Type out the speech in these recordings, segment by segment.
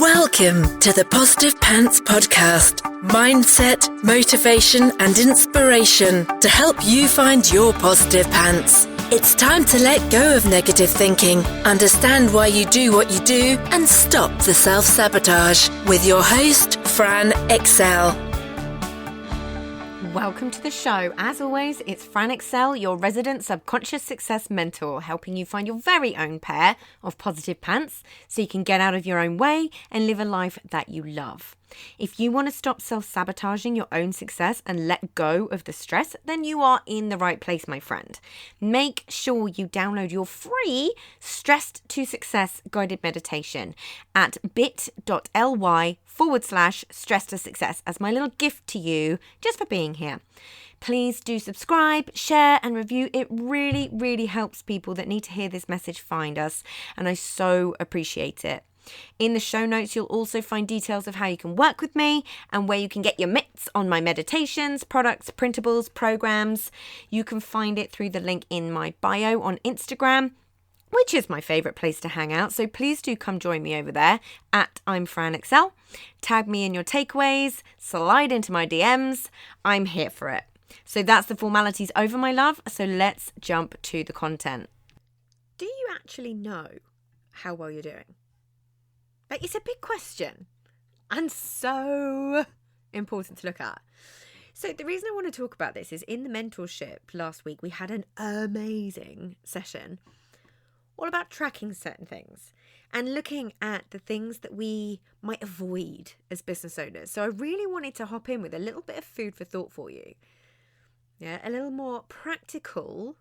Welcome to the Positive Pants Podcast. Mindset, motivation and inspiration to help you find your positive pants. It's time to let go of negative thinking, understand why you do what you do and stop the self-sabotage with your host, Fran Excel. Welcome to the show. As always, it's Fran Excel, your resident subconscious success mentor, helping you find your very own pair of positive pants so you can get out of your own way and live a life that you love. If you want to stop self-sabotaging your own success and let go of the stress, then you are in the right place, my friend. Make sure you download your free Stressed to Success guided meditation at bit.ly/stress to success as my little gift to you just for being here. Please do subscribe, share and review. It really, really helps people that need to hear this message find us, and I so appreciate it. In the show notes, you'll also find details of how you can work with me and where you can get your mitts on my meditations, products, printables, programs. You can find it through the link in my bio on Instagram, which is my favorite place to hang out. So please do come join me over there at I'm Fran Excel. Tag me in your takeaways, slide into my DMs. I'm here for it. So that's the formalities over, my love. So let's jump to the content. Do you actually know how well you're doing? Like, it's a big question and so important to look at. So the reason I want to talk about this is in the mentorship last week, we had an amazing session all about tracking certain things and looking at the things that we might avoid as business owners. So I really wanted to hop in with a little bit of food for thought for you. Yeah, a little more practical,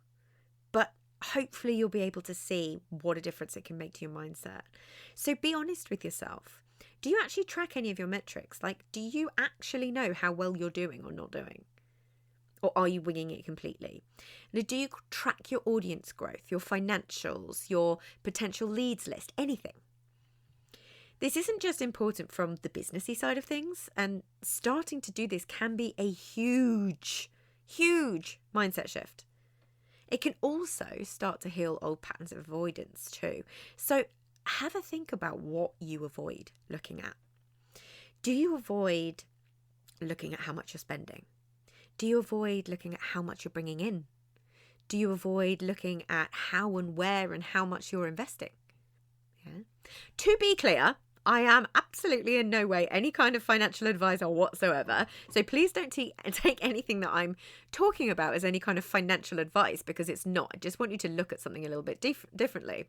but hopefully you'll be able to see what a difference it can make to your mindset. So be honest with yourself. Do you actually track any of your metrics? Like, do you actually know how well you're doing or not doing? Or are you winging it completely? Now, do you track your audience growth, your financials, your potential leads list, anything? This isn't just important from the businessy side of things, and starting to do this can be a huge mindset shift. It can also start to heal old patterns of avoidance too. So have a think about what you avoid looking at. Do you avoid looking at how much you're spending? Do you avoid looking at how much you're bringing in? Do you avoid looking at how and where and how much you're investing? Yeah. To be clear, I am absolutely in no way any kind of financial advisor whatsoever. So please don't take anything that I'm talking about as any kind of financial advice, because it's not. I just want you to look at something a little bit differently.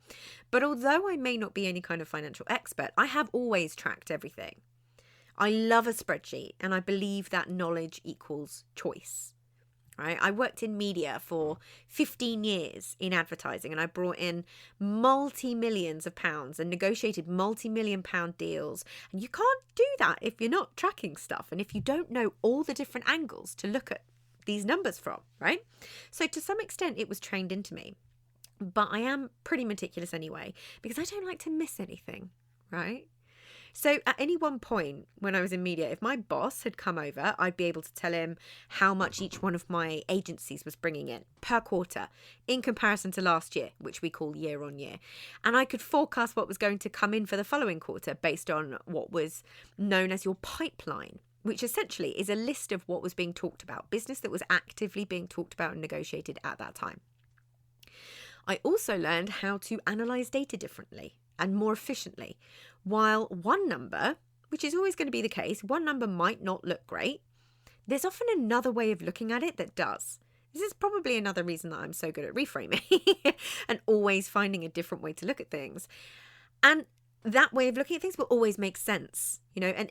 But although I may not be any kind of financial expert, I have always tracked everything. I love a spreadsheet and I believe that knowledge equals choice. Right? I worked in media for 15 years in advertising, and I brought in multi-millions of pounds and negotiated multi-million pound deals. And you can't do that if you're not tracking stuff and if you don't know all the different angles to look at these numbers from, right? So to some extent it was trained into me, but I am pretty meticulous anyway because I don't like to miss anything, right? So at any one point when I was in media, if my boss had come over, I'd be able to tell him how much each one of my agencies was bringing in per quarter in comparison to last year, which we call year on year. And I could forecast what was going to come in for the following quarter based on what was known as your pipeline, which essentially is a list of what was being talked about, business that was actively being talked about and negotiated at that time. I also learned how to analyze data differently and more efficiently. While one number, which is always going to be the case, one number might not look great, there's often another way of looking at it that does. This is probably another reason that I'm so good at reframing and always finding a different way to look at things. And that way of looking at things will always make sense, and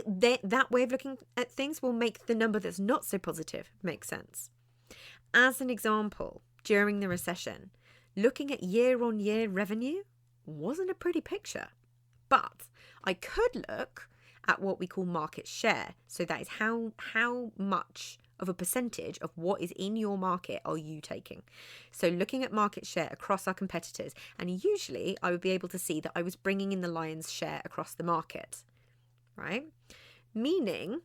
that way of looking at things will make the number that's not so positive make sense. As an example, during the recession, looking at year-on-year revenue wasn't a pretty picture. But I could look at what we call market share. So that is how much of a percentage of what is in your market are you taking. So looking at market share across our competitors, and usually I would be able to see that I was bringing in the lion's share across the market, right? Meaning,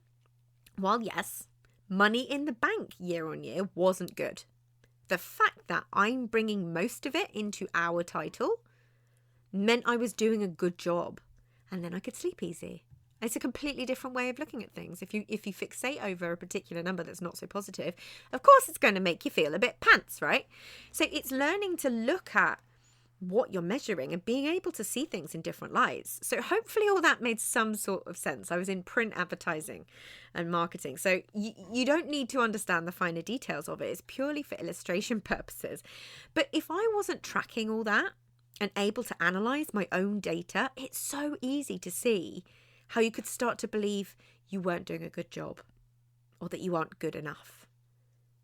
while yes, money in the bank year on year wasn't good, the fact that I'm bringing most of it into our title meant I was doing a good job. and then I could sleep easy. It's a completely different way of looking at things. If you fixate over a particular number that's not so positive, of course it's going to make you feel a bit pants, right? So it's learning to look at what you're measuring and being able to see things in different lights. So hopefully all that made some sort of sense. I was in print advertising and marketing, so you don't need to understand the finer details of it. It's purely for illustration purposes. But if I wasn't tracking all that and able to analyze my own data, it's so easy to see how you could start to believe you weren't doing a good job or that you aren't good enough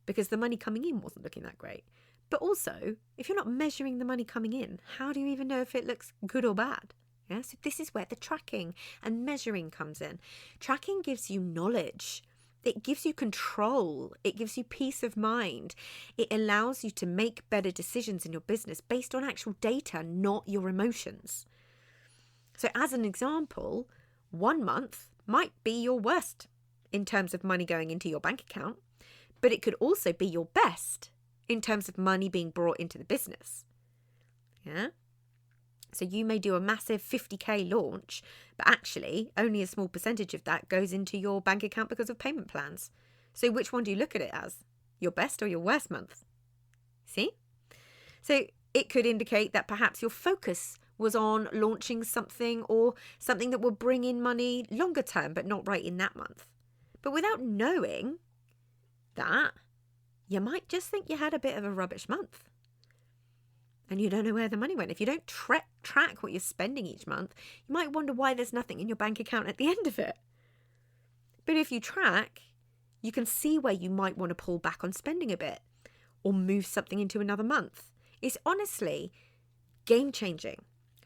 because the money coming in wasn't looking that great. But also, if you're not measuring the money coming in, how do you even know if it looks good or bad? Yeah, so this is where the tracking and measuring comes in. Tracking gives you knowledge. It gives you control. It gives you peace of mind. It allows you to make better decisions in your business based on actual data, not your emotions. So as an example, 1 month might be your worst in terms of money going into your bank account, but it could also be your best in terms of money being brought into the business. Yeah. So you may do a massive 50k launch, but actually only a small percentage of that goes into your bank account because of payment plans. So which one do you look at it as? Your best or your worst month? See? So it could indicate that perhaps your focus was on launching something or something that will bring in money longer term, but not right in that month. But without knowing that, you might just think you had a bit of a rubbish month and you don't know where the money went. If you don't track what you're spending each month, you might wonder why there's nothing in your bank account at the end of it. But if you track, you can see where you might want to pull back on spending a bit or move something into another month. It's honestly game-changing,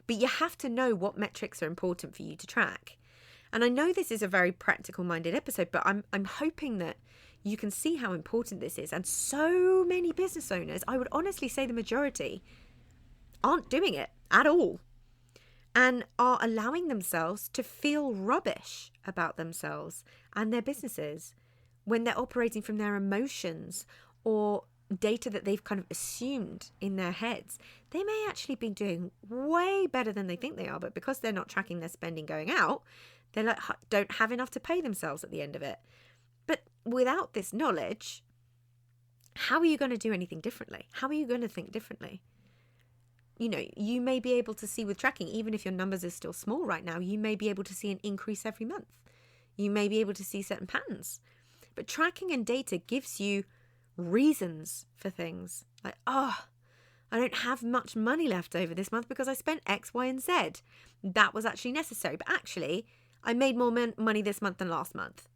but you have to know what metrics are important for you to track. And I know this is a very practical-minded episode, but I'm hoping that you can see how important this is. And so many business owners, I would honestly say the majority, aren't doing it at all and are allowing themselves to feel rubbish about themselves and their businesses when they're operating from their emotions or data that they've kind of assumed in their heads. They may actually be doing way better than they think they are, but because they're not tracking their spending going out, they don't have enough to pay themselves at the end of it. But without this knowledge, how are you going to do anything differently? How are you going to think differently? You know, you may be able to see with tracking, even if your numbers are still small right now, you may be able to see an increase every month. You may be able to see certain patterns. But tracking and data gives you reasons for things. Like, I don't have much money left over this month because I spent X, Y, and Z. That was actually necessary. But actually, I made more money this month than last month.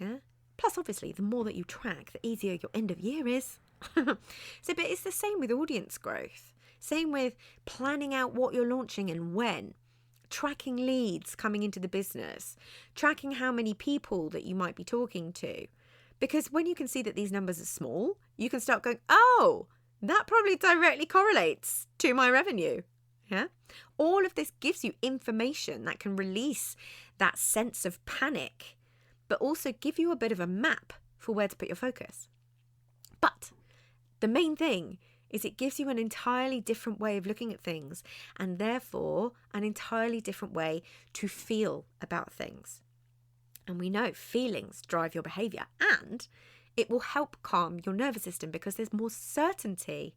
Yeah. Plus, obviously, the more that you track, the easier your end of year is. But it's the same with audience growth. Same with planning out what you're launching and when. Tracking leads coming into the business. Tracking how many people that you might be talking to. Because when you can see that these numbers are small, you can start going, oh, that probably directly correlates to my revenue. Yeah. All of this gives you information that can release that sense of panic, but also give you a bit of a map for where to put your focus. But the main thing is it gives you an entirely different way of looking at things and therefore an entirely different way to feel about things. And we know feelings drive your behavior and it will help calm your nervous system because there's more certainty.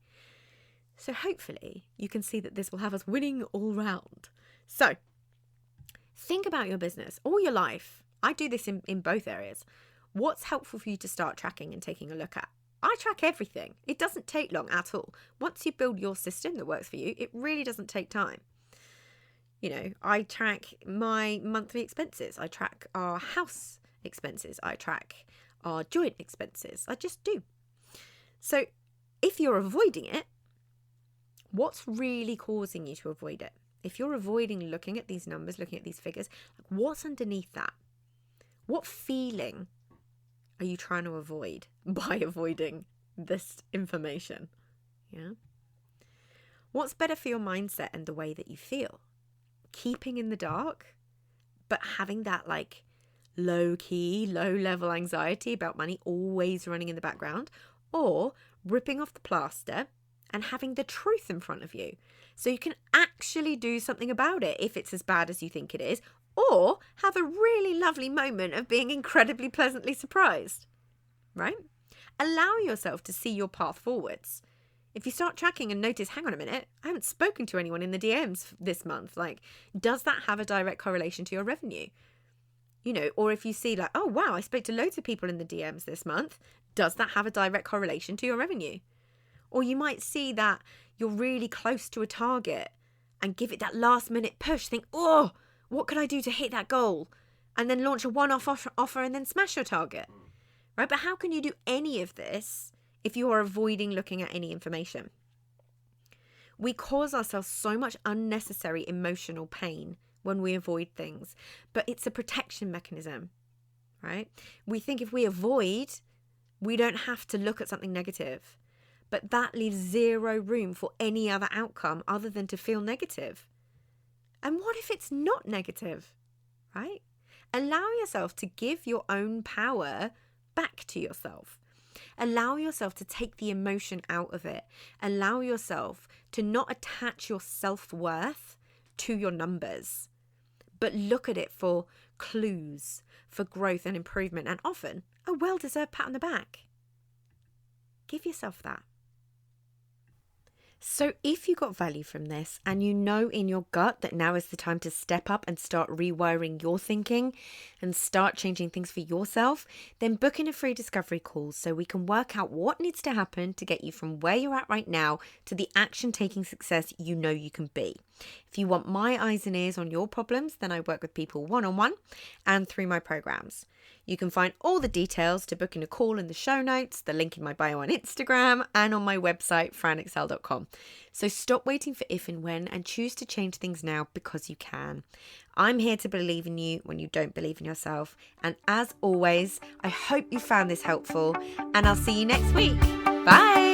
So hopefully you can see that this will have us winning all round. So think about your business or your life. I do this in both areas. What's helpful for you to start tracking and taking a look at? I track everything. It doesn't take long at all. Once you build your system that works for you, it really doesn't take time. You know, I track my monthly expenses. I track our house expenses. I track our joint expenses. I just do. So if you're avoiding it, what's really causing you to avoid it? If you're avoiding looking at these numbers, looking at these figures, what's underneath that? What feeling are you trying to avoid by avoiding this information? Yeah. What's better for your mindset and the way that you feel? Keeping in the dark, but having that low-key, low-level anxiety about money always running in the background, or ripping off the plaster and having the truth in front of you so you can actually do something about it if it's as bad as you think it is, or have a really lovely moment of being incredibly pleasantly surprised, right? Allow yourself to see your path forwards. If you start tracking and notice, hang on a minute, I haven't spoken to anyone in the DMs this month. Like, does that have a direct correlation to your revenue? You know, or if you see like, oh, wow, I spoke to loads of people in the DMs this month. Does that have a direct correlation to your revenue? Or you might see that you're really close to a target and give it that last minute push. Think, oh, what could I do to hit that goal? And then launch a one-off offer and then smash your target, right? But how can you do any of this if you are avoiding looking at any information? We cause ourselves so much unnecessary emotional pain when we avoid things, but it's a protection mechanism, right? We think if we avoid, we don't have to look at something negative, but that leaves zero room for any other outcome other than to feel negative. And what if it's not negative, right? Allow yourself to give your own power back to yourself. Allow yourself to take the emotion out of it. Allow yourself to not attach your self-worth to your numbers, but look at it for clues, for growth and improvement, and often a well-deserved pat on the back. Give yourself that. So if you got value from this and you know in your gut that now is the time to step up and start rewiring your thinking and start changing things for yourself, then book in a free discovery call so we can work out what needs to happen to get you from where you're at right now to the action-taking success you know you can be. If you want my eyes and ears on your problems, then I work with people one-on-one and through my programs. You can find all the details to booking a call in the show notes, the link in my bio on Instagram, and on my website, franexcel.com. So stop waiting for if and when and choose to change things now because you can. I'm here to believe in you when you don't believe in yourself. And as always, I hope you found this helpful, and I'll see you next week. Bye.